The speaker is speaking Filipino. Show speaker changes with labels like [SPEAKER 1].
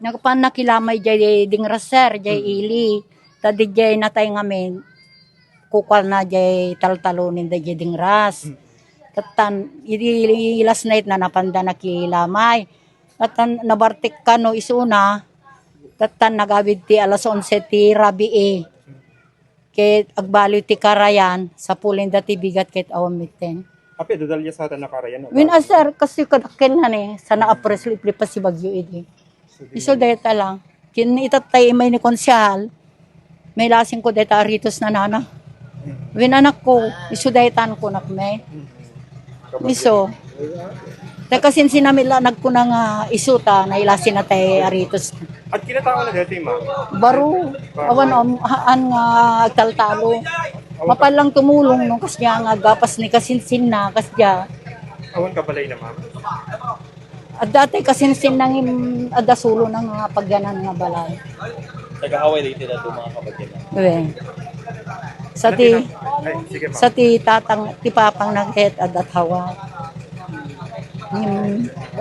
[SPEAKER 1] Nagpan nakilamay jay ding raser jay ili. Tadi jay natay ngamin kukal na jay taltalunin da jay ding ras. Tatan last night na napanda nakilamay. Tatan nabartik kano isuna. Tatan nagabid ti alas 11 ti rabi Ket agbaliw ti karayan sa pulin dati bigat ket awamiten.
[SPEAKER 2] Ape dadalya sa ata nakarayan.
[SPEAKER 1] Win asar kasi kadakkel na ni sana apres lipli pa si bagyo idi. Iso deta lang. Kin itatay may ni konsyahal. May lasing ko deta aritos na nana. Win anak ko iso detan ko nak may. Iso. Ta kasi sinamila nagkunang isuta na ilasin na tay aritos.
[SPEAKER 2] At kinatao na dati ma.
[SPEAKER 1] Baro awan haan nga agtaltalo. Mapalang tumulong nung kasya nga gapas ni kasinsin na kasya.
[SPEAKER 2] Awan ka balay na ma'am.
[SPEAKER 1] At dati kasinsin nang adasulo ng mga pagyanan nga balay.
[SPEAKER 3] Nag-aaway dito na itong mga kabagyan.
[SPEAKER 1] Uwe. Sa ti
[SPEAKER 2] Ay, sige ma'am.
[SPEAKER 1] sa ti tatang ti papang naghet at hawa.